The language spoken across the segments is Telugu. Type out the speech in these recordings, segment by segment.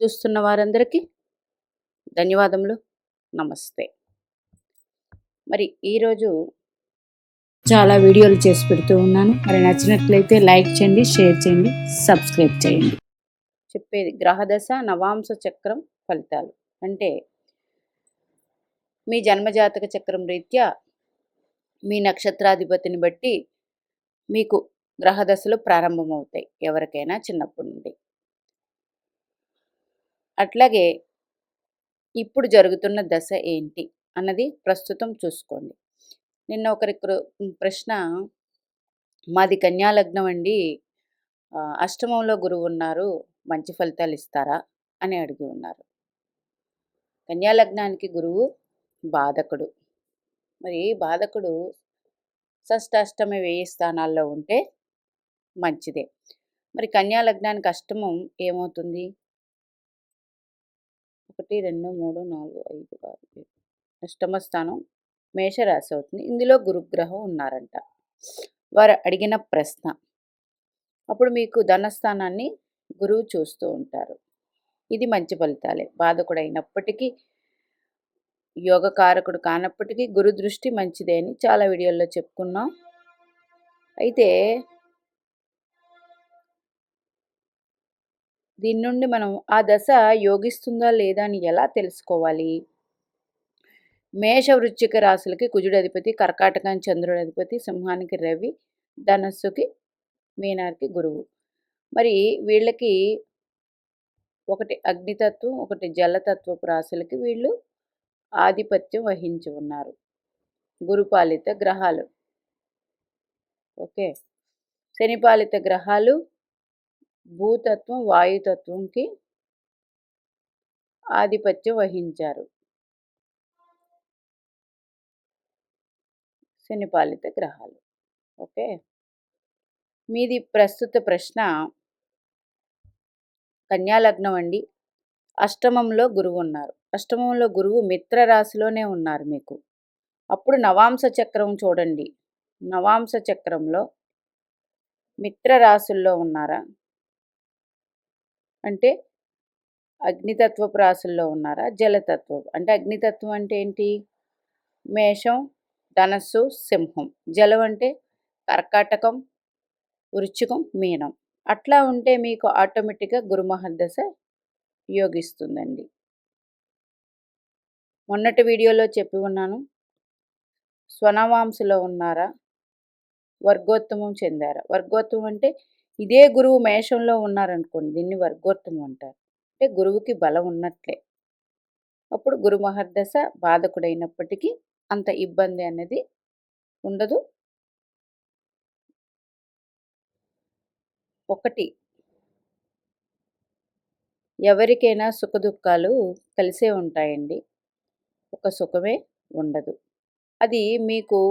చూస్తున్న వారందరికీ ధన్యవాదములు. నమస్తే. మరి ఈరోజు చాలా వీడియోలు చేసి పెడుతూ ఉన్నాను. మరి నచ్చినట్లయితే లైక్ చేయండి, షేర్ చేయండి, సబ్స్క్రైబ్ చేయండి. చెప్పేది గ్రహదశ నవాంశ చక్రం ఫలితాలు. అంటే మీ జన్మజాతక చక్రం రీత్యా మీ నక్షత్రాధిపతిని బట్టి మీకు గ్రహదశలు ప్రారంభమవుతాయి ఎవరికైనా చిన్నప్పటి నుండి. అట్లాగే ఇప్పుడు జరుగుతున్న దశ ఏంటి అన్నది ప్రస్తుతం చూసుకోండి. నిన్న ఒకరికి ప్రశ్న, మాది కన్యా లగ్నం అండి, అష్టమంలో గురువు ఉన్నారు, మంచి ఫలితాలు ఇస్తారా అని అడిగి ఉన్నారు. కన్యా లగ్నానికి గురువు బాధకుడు. మరి బాధకుడు షష్టాష్టమి వ్యయ స్థానాల్లో ఉంటే మంచిదే. మరి కన్యా లగ్నానికి అష్టమం ఏమవుతుంది? 1 2 3 4 5 6 7 అష్టమ స్థానం మేషరాశి అవుతుంది. ఇందులో గురుగ్రహం ఉన్నారంట. వారు అడిగిన ప్రశ్న, అప్పుడు మీకు ధనస్థానాన్ని గురువు చూస్తూ ఉంటారు. ఇది మంచి ఫలితాలే. బాధకుడు అయినప్పటికీ, యోగకారకుడు కానప్పటికీ గురు దృష్టి మంచిదే అని చాలా వీడియోల్లో చెప్పుకున్నాం. అయితే దీని నుండి మనం ఆ దశ యోగిస్తుందా లేదా అని ఎలా తెలుసుకోవాలి? మేష వృశ్చిక రాశులకి కుజుడు అధిపతి, కర్కాటకానికి చంద్రుడు అధిపతి, సింహానికి రవి, ధనస్సుకి మీనానికి గురువు. మరి వీళ్ళకి ఒకటి అగ్నితత్వం, ఒకటి జలతత్వపు రాశులకి వీళ్ళు ఆధిపత్యం వహించి ఉన్నారు, గురుపాలిత గ్రహాలు. ఓకే, శనిపాలిత గ్రహాలు భూతత్వం, వాయుతత్వంకి ఆధిపత్యం వహించారు. శనిపాలిత గ్రహాలు. ఓకే, మీది ప్రస్తుత ప్రశ్న కన్యాలగ్నం అండి, అష్టమంలో గురువు ఉన్నారు. అష్టమంలో గురువు మిత్ర రాశిలోనే ఉన్నారు మీకు. అప్పుడు నవాంశ చక్రం చూడండి. నవాంశ చక్రంలో మిత్ర రాశుల్లో ఉన్నారా అంటే అగ్నితత్వపు రాశుల్లో ఉన్నారా, జలతత్వం అంటే అగ్నితత్వం అంటే ఏంటి? మేషం, ధనస్సు, సింహం. జలం అంటే కర్కాటకం, వృశ్చికం, మీనం. అట్లా ఉంటే మీకు ఆటోమేటిక్గా గురుమహర్దశ యోగిస్తుందండి. మొన్నటి వీడియోలో చెప్పి ఉన్నాను, స్వనవాంశలో ఉన్నారా, వర్గోత్తమం చెందారా. వర్గోత్తమం అంటే ఇదే గురువు మేషంలో ఉన్నారనుకోండి, దీన్ని వర్గోత్తమం అంటారు. అంటే గురువుకి బలం ఉన్నట్లే. అప్పుడు గురు మహర్దశ బాధకుడైనప్పటికీ అంత ఇబ్బంది అనేది ఉండదు. ఒకటి, ఎవరికైనా సుఖదుఖాలు కలిసే ఉంటాయండి, ఒక సుఖమే ఉండదు. అది మీకు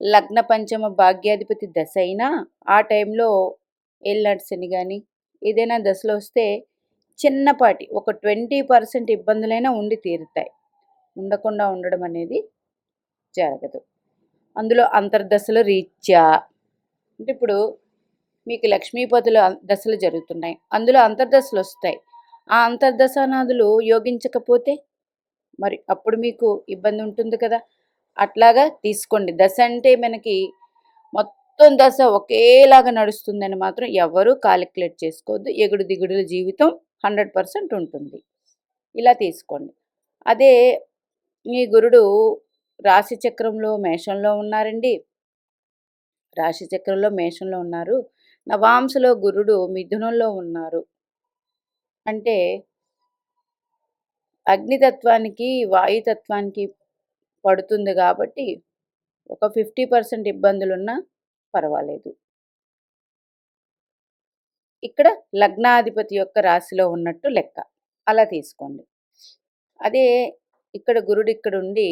లగ్న పంచమ భాగ్యాధిపతి దశ అయినా ఆ టైంలో ఏళ్ళనాటి శని కానీ ఏదైనా దశలో వస్తే చిన్నపాటి ఒక 20% ఇబ్బందులైనా ఉండి తీరుతాయి. ఉండకుండా ఉండడం అనేది జరగదు. అందులో అంతర్దశల రీత్యా అంటే ఇప్పుడు మీకు లక్ష్మీపతుల దశలు జరుగుతున్నాయి, అందులో అంతర్దశలు వస్తాయి. ఆ అంతర్దశానాదులు యోగించకపోతే మరి అప్పుడు మీకు ఇబ్బంది ఉంటుంది కదా. అట్లాగా తీసుకోండి. దశ అంటే మనకి మొత్తం దశ ఒకేలాగా నడుస్తుందని మాత్రం ఎవరూ కాలిక్యులేట్ చేసుకోవద్దు. ఎగుడు దిగుడుల జీవితం 100% ఉంటుంది. ఇలా తీసుకోండి. అదే మీ గురుడు రాశి చక్రంలో మేషంలో ఉన్నారండి, రాశి చక్రంలో మేషంలో ఉన్నారు, నవాంశలో గురుడు మిథునంలో ఉన్నారు అంటే అగ్నితత్వానికి వాయుతత్వానికి పడుతుంది కాబట్టి ఒక 50% ఇబ్బందులున్నా పర్వాలేదు. ఇక్కడ లగ్నాధిపతి యొక్క రాశిలో ఉన్నట్టు లెక్క, అలా తీసుకోండి. అదే ఇక్కడ గురుడు ఇక్కడ ఉండి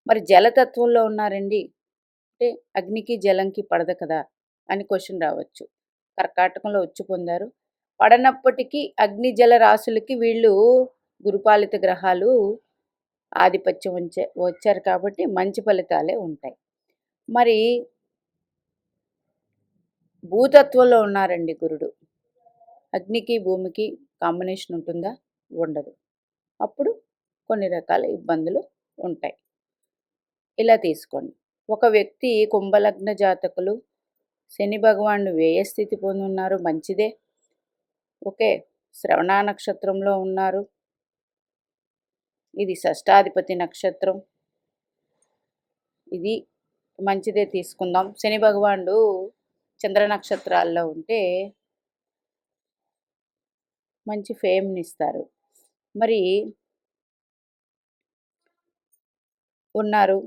మరి జలతత్వంలో ఉన్నారండి అంటే అగ్నికి జలంకి పడదు కదా అని క్వశ్చన్ రావచ్చు. కర్కాటకంలో వచ్చి పొందారు, పడనప్పటికీ అగ్ని జల రాశులకి వీళ్ళు గురుపాలిత గ్రహాలు ఆధిపత్యం వచ్చారు కాబట్టి మంచి ఫలితాలే ఉంటాయి. మరి భూతత్వంలో ఉన్నారండి గురుడు, అగ్నికి భూమికి కాంబినేషన్ ఉంటుందా? ఉండదు. అప్పుడు కొన్ని రకాల ఇబ్బందులు ఉంటాయి. ఇలా తీసుకోండి. ఒక వ్యక్తి కుంభలగ్న జాతకులు శని భగవానుడు వ్యయ స్థితి పొందున్నారు, మంచిదే. ఓకే. శ్రవణ నక్షత్రంలో ఉన్నారు. ఇది షష్టాధిపతి నక్షత్రం. ఇది మంచిదే, తీసుకుందాం. శని భగవానుడు చంద్ర నక్షత్రాల్లో ఉంటే మంచి ఫేమ్నిస్తారు. మరి ఉన్నారు.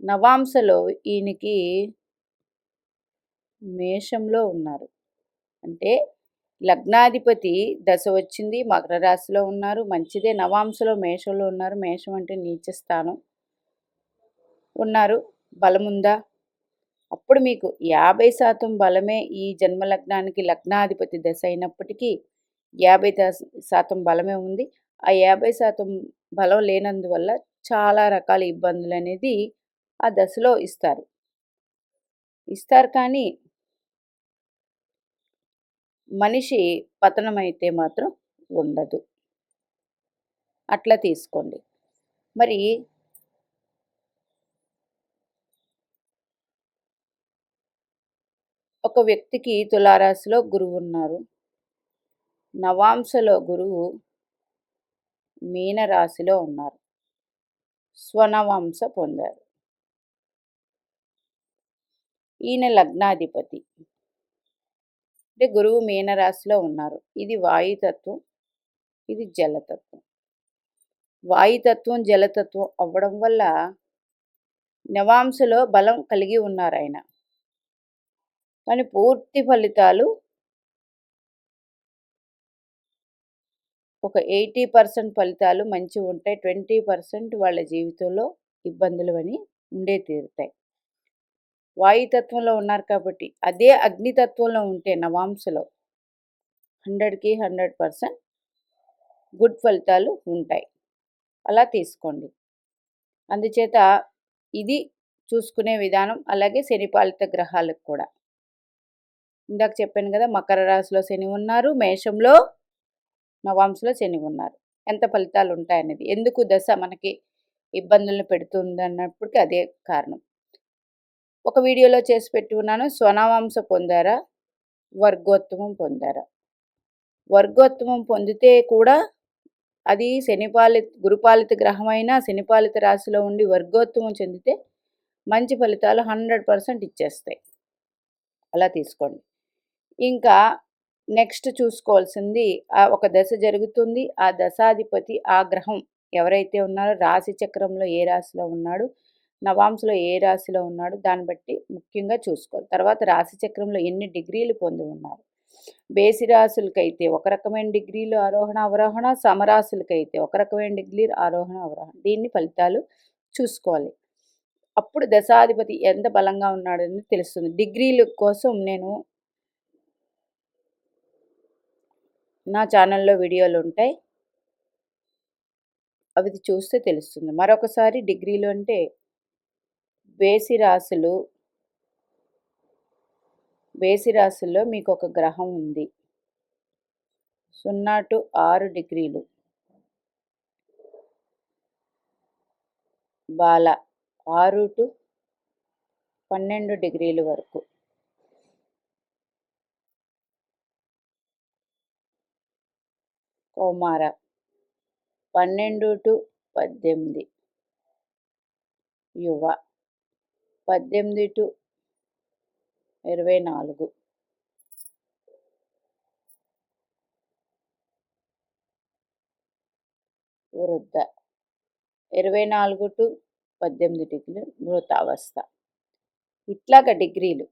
నవాంశలో ఈయనకి మేషంలో ఉన్నారు. అంటే లగ్నాధిపతి దశ వచ్చింది, మకర రాశిలో ఉన్నారు, మంచిదే. నవాంశలో మేషంలో ఉన్నారు. మేషం అంటే నీచ స్థానం ఉన్నారు. బలముందా? అప్పుడు మీకు 50% బలమే. ఈ జన్మలగ్నానికి లగ్నాధిపతి దశ అయినప్పటికీ 50% బలమే ఉంది. ఆ 50% బలం లేనందువల్ల చాలా రకాల ఇబ్బందులు అనేది ఆ దశలో ఇస్తారు కానీ మనిషి పతనమైతే మాత్రం ఉండదు. అట్లా తీసుకోండి. మరి ఒక వ్యక్తికి తులారాశిలో గురువు ఉన్నారు. నవాంశలో గురువు మీనరాశిలో ఉన్నారు. స్వనవాంశ పొందారు. ఈయన లగ్నాధిపతి. అంటే గురువు మీనరాశిలో ఉన్నారు. ఇది వాయుతత్వం, ఇది జలతత్వం. వాయుతత్వం జలతత్వం అవ్వడం వల్ల నవాంశలో బలం కలిగి ఉన్నారు ఆయన. కానీ పూర్తి ఫలితాలు ఒక 80% ఫలితాలు మంచిగా ఉంటాయి. 20% వాళ్ళ జీవితంలో ఇబ్బందులు అని ఉండే తీరుతాయి. వాయుతత్వంలో ఉన్నారు కాబట్టి. అదే అగ్నితత్వంలో ఉంటే నవాంశలో 100కి 100% గుడ్ ఫలితాలు ఉంటాయి. అలా తీసుకోండి. అందుచేత ఇది చూసుకునే విధానం. అలాగే శనిపాలిత గ్రహాలకు కూడా ఇందాక చెప్పాను కదా, మకర రాశిలో శని ఉన్నారు, మేషంలో నవాంశలో శని ఉన్నారు. ఎంత ఫలితాలు ఉంటాయనేది, ఎందుకు దశ మనకి ఇబ్బందులను పెడుతుంది అన్నప్పటికీ అదే కారణం. ఒక వీడియోలో చేసి పెట్టి ఉన్నాను. స్వనవాంశ పొందారా, వర్గోత్తమం పొందారా? వర్గోత్తమం పొందితే కూడా అది గురుపాలిత గ్రహమైన శనిపాలిత రాశిలో ఉండి వర్గోత్తమం చెందితే మంచి ఫలితాలు 100% ఇచ్చేస్తాయి. అలా తీసుకోండి. ఇంకా నెక్స్ట్ చూసుకోవాల్సింది, ఒక దశ జరుగుతుంది. ఆ దశాధిపతి ఆ గ్రహం ఎవరైతే ఉన్నారో రాశి చక్రంలో ఏ రాశిలో ఉన్నాడు, నవాంశలో ఏ రాశిలో ఉన్నాడు, దాన్ని బట్టి ముఖ్యంగా చూసుకోవాలి. తర్వాత రాశి చక్రంలో ఎన్ని డిగ్రీలు పొంది ఉన్నారు. బేసి రాశులకైతే ఒక రకమైన డిగ్రీలు ఆరోహణ అవరోహణ, సమరాశులకైతే ఒక రకమైన డిగ్రీలు ఆరోహణ అవరోహణ. దీన్ని ఫలితాలు చూసుకోవాలి. అప్పుడు దశాధిపతి ఎంత బలంగా ఉన్నాడని తెలుస్తుంది. డిగ్రీల కోసం నేను నా ఛానల్లో వీడియోలు ఉంటాయి, అవి చూస్తే తెలుస్తుంది. మరొకసారి డిగ్రీలు అంటే బేసి రాశుల్లో మీకు ఒక గ్రహం ఉంది. 0 to 6 డిగ్రీలు బాల, 6 to 12 డిగ్రీల వరకు కౌమార, 12 to 18 యువ, 18 to 24 వృద్ధ, 24 to 18 డిగ్రీలు మృతావస్థ. ఇట్లాగా డిగ్రీలు.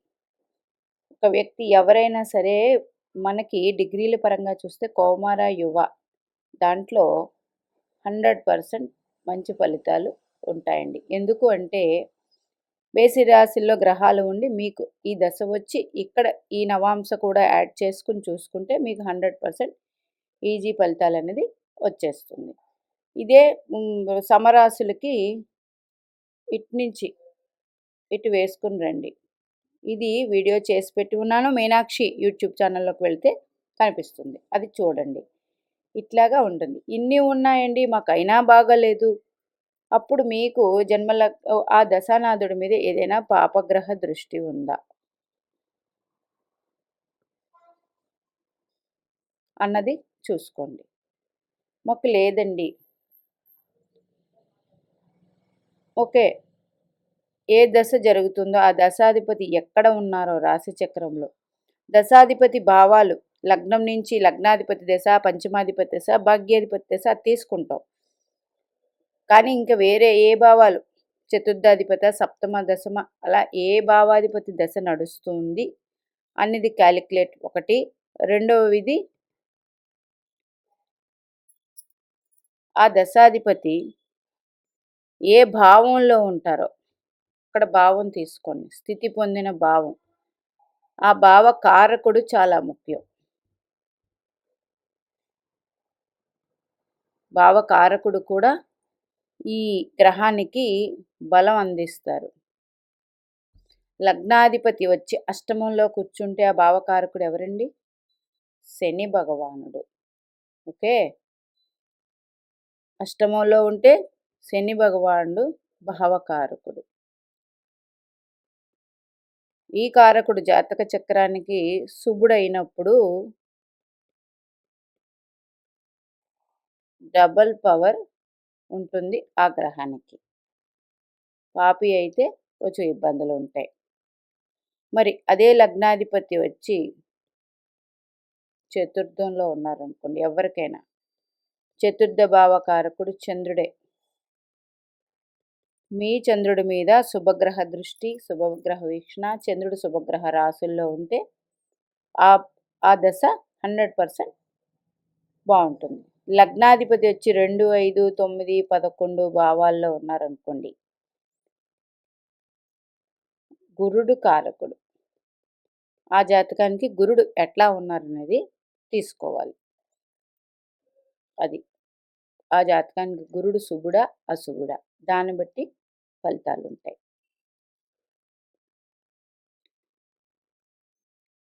ఒక వ్యక్తి ఎవరైనా సరే మనకి డిగ్రీల పరంగా చూస్తే కౌమార, యువ దాంట్లో 100% మంచి ఫలితాలు ఉంటాయండి. ఎందుకు అంటే బేసి రాశుల్లో గ్రహాలు ఉండి మీకు ఈ దశ వచ్చి ఇక్కడ ఈ నవాంశ కూడా యాడ్ చేసుకుని చూసుకుంటే మీకు 100% ఈజీ ఫలితాలు అనేది వచ్చేస్తుంది. ఇదే సమరాశులకి ఇటు నుంచి ఇటు వేసుకుని రండి. ఇది వీడియో చేసి పెట్టి ఉన్నాను. మీనాక్షి యూట్యూబ్ ఛానల్లోకి వెళ్తే కనిపిస్తుంది, అది చూడండి. ఇట్లాగా ఉంటుంది. ఇన్ని ఉన్నాయండి మాకైనా బాగాలేదు. అప్పుడు మీకు జన్మల ఆ దశానాథుడి మీద ఏదైనా పాపగ్రహ దృష్టి ఉందా అన్నది చూసుకోండి. మాకు లేదండి. ఓకే. ఏ దశ జరుగుతుందో ఆ దశాధిపతి ఎక్కడ ఉన్నారో రాశి చక్రంలో, దశాధిపతి భావాలు లగ్నం నుంచి లగ్నాధిపతి దశ, పంచమాధిపతి దశ, భాగ్యాధిపతి దశ తీసుకుంటాం. కానీ ఇంక వేరే ఏ భావాలు చతుర్థాధిపత, సప్తమ, దశమ అలా ఏ భావాధిపతి దశ నడుస్తుంది అనేది క్యాలిక్యులేట్ ఒకటి. రెండవది ఆ దశాధిపతి ఏ భావంలో ఉంటారో అక్కడ భావం తీసుకోండి. స్థితి పొందిన భావం. ఆ భావ కారకుడు చాలా ముఖ్యం. భావకారకుడు కూడా ఈ గ్రహానికి బలం అందిస్తారు. లగ్నాధిపతి వచ్చి అష్టమంలో కూర్చుంటే ఆ భావకారకుడు ఎవరండి? శని భగవానుడు. ఓకే. అష్టమంలో ఉంటే శని భగవానుడు భావకారకుడు. ఈ కారకుడు జాతక చక్రానికి శుభుడైనప్పుడు డబల్ పవర్ ఉంటుంది ఆ గ్రహానికి. పాపి అయితే కొంచెం ఇబ్బందులు ఉంటాయి. మరి అదే లగ్నాధిపతి వచ్చి చతుర్థంలో ఉన్నారనుకోండి, ఎవరికైనా చతుర్థ భావకారకుడు చంద్రుడే. మీ చంద్రుడి మీద శుభగ్రహ దృష్టి, శుభగ్రహ వీక్షణ, చంద్రుడు శుభగ్రహ రాశుల్లో ఉంటే ఆ ఆ దశ 100% బాగుంటుంది. లగ్నాధిపతి వచ్చి 2, 5, 9, 11 భావాల్లో ఉన్నారనుకోండి, గురుడు కారకుడు. ఆ జాతకానికి గురుడు ఎట్లా ఉన్నారనేది తీసుకోవాలి. అది ఆ జాతకానికి గురుడు శుభుడా అశుభుడా దాన్ని బట్టి ఫలితాలు ఉంటాయి.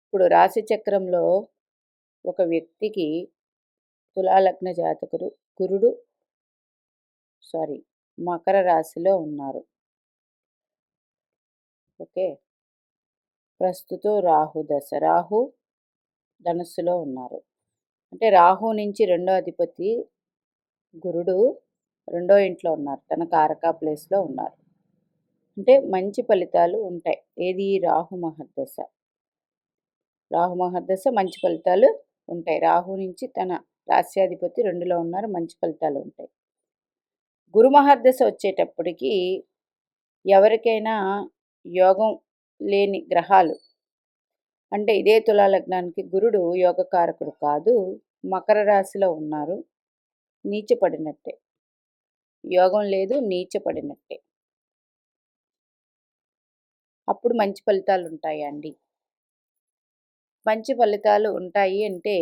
ఇప్పుడు రాశి చక్రంలో ఒక వ్యక్తికి తులాలగ్న జాతకుడు గురుడు మకర రాశిలో ఉన్నారు. ఓకే. ప్రస్తుతం రాహు దశ. రాహు ధనుస్సులో ఉన్నారు. అంటే రాహు నుంచి రెండో అధిపతి గురుడు రెండో ఇంట్లో ఉన్నారు. తన కారక ప్లేస్లో ఉన్నారు. అంటే మంచి ఫలితాలు ఉంటాయి. ఏది? రాహు మహర్దశ. రాహు మహర్దశ మంచి ఫలితాలు ఉంటాయి. రాహు నుంచి తన రాశ్యాధిపతి 2లో ఉన్నారు. మంచి ఫలితాలు ఉంటాయి. గురు మహర్దశ వచ్చేటప్పటికి ఎవరికైనా యోగం లేని గ్రహాలు, అంటే ఇదే తులాలగ్నానికి గురుడు యోగకారకుడు కాదు, మకర రాశిలో ఉన్నారు, నీచపడినట్టే. యోగం లేదు, నీచపడినట్టే. అప్పుడు మంచి ఫలితాలు ఉంటాయా అండి? మంచి ఫలితాలు ఉంటాయి అంటే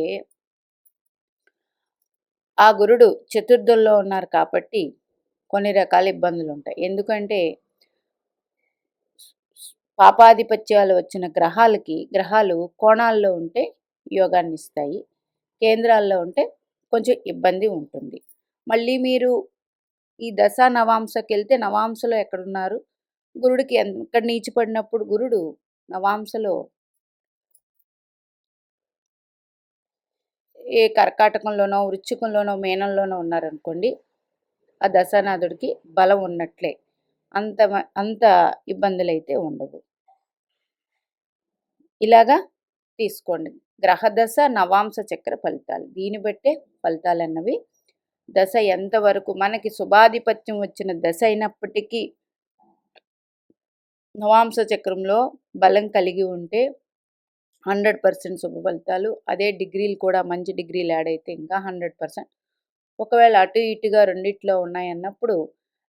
ఆ గురుడు చతుర్థంలో ఉన్నారు కాబట్టి కొన్ని రకాల ఇబ్బందులు ఉంటాయి. ఎందుకంటే పాపాధిపత్యాలు వచ్చిన గ్రహాలు కోణాల్లో ఉంటే యోగాన్ని ఇస్తాయి. కేంద్రాల్లో ఉంటే కొంచెం ఇబ్బంది ఉంటుంది. మళ్ళీ మీరు ఈ దశ నవాంశకి వెళ్తే నవాంశలో ఎక్కడున్నారు? గురుడికి ఎక్కడ నీచిపడినప్పుడు గురుడు నవాంశలో ఏ కర్కాటకంలోనో, వృశ్చికంలోనో, మీనంలోనో ఉన్నారనుకోండి, ఆ దశానాథుడికి బలం ఉన్నట్లే. అంత ఇబ్బందులైతే ఉండవు. ఇలాగా తీసుకోండి. గ్రహదశ నవాంశ చక్ర ఫలితాలు. దీన్ని బట్టే ఫలితాలన్నవి దశ ఎంతవరకు మనకి శుభాధిపత్యం వచ్చిన దశ అయినప్పటికీ నవాంశ చక్రంలో బలం కలిగి ఉంటే 100% శుభ ఫలితాలు. అదే డిగ్రీలు కూడా మంచి డిగ్రీలు యాడ్ అయితే ఇంకా 100%. ఒకవేళ అటు ఇటుగా రెండిట్లో ఉన్నాయన్నప్పుడు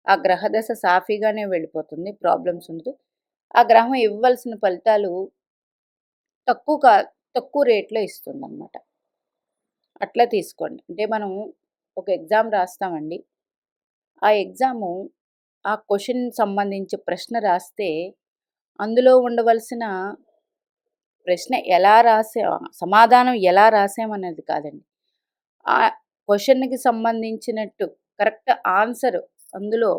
ఆ గ్రహదశ సాఫీగానే వెళ్ళిపోతుంది. ప్రాబ్లమ్స్ ఉండదు. ఆ గ్రహం ఇవ్వాల్సిన ఫలితాలు తక్కువ రేట్లో ఇస్తుందన్నమాట. అట్లా తీసుకోండి. అంటే మనం ఒక ఎగ్జామ్ రాస్తామండి. ఆ ఎగ్జాము ఆ క్వశ్చన్ సంబంధించి ప్రశ్న రాస్తే అందులో ఉండవలసిన ప్రశ్న ఎలా సమాధానం ఎలా రాసామనేది కాదండి. క్వెషన్‌కి సంబంధించినట్టు కరెక్ట్ ఆన్సర్ అందులో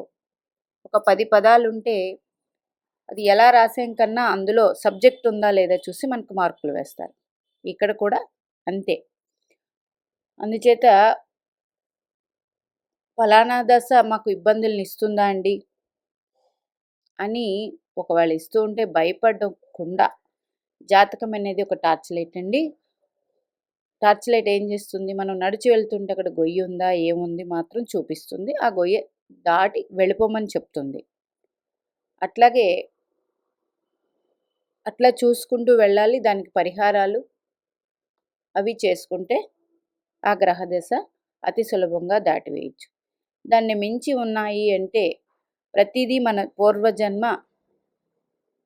ఒక 10 పదాలుంటే అది ఎలా రాసాం కన్నా అందులో సబ్జెక్ట్ ఉందా లేదా చూసి మనకు మార్కులు వేస్తారు. ఇక్కడ కూడా అంతే. అందుచేత ఫలానా దశ మాకు ఇబ్బందులనిస్తుందా అండి అని ఒకవేళ ఇస్తూ ఉంటే భయపడకుండా జాతకం అనేది ఒక టార్చ్ లైట్ అండి. టార్చ్ లైట్ ఏం చేస్తుంది, మనం నడిచి వెళ్తుంటే అక్కడ గొయ్యి ఉందా ఏముంది మాత్రం చూపిస్తుంది. ఆ గొయ్యి దాటి వెళ్ళిపోమని చెప్తుంది. అట్లాగే అట్లా చూసుకుంటూ వెళ్ళాలి. దానికి పరిహారాలు అవి చేసుకుంటే ఆ గ్రహదశ అతి సులభంగా దాటివేయచ్చు. దాన్ని మించి ఉన్నాయి అంటే ప్రతిదీ మన పూర్వజన్మ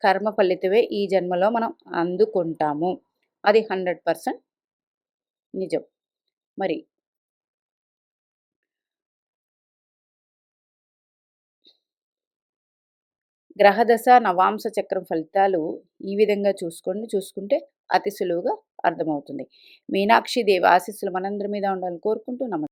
కర్మ ఫలితమే ఈ జన్మలో మనం అందుకుంటాము. అది 100% నిజం. మరి గ్రహదశ నవాంశ చక్రం ఫలితాలు ఈ విధంగా చూసుకుంటే అతి సులువుగా అర్థమవుతుంది. మీనాక్షి దేవి ఆశీస్సులు మనందరి మీద ఉండాలని కోరుకుంటూ నమస్కారం.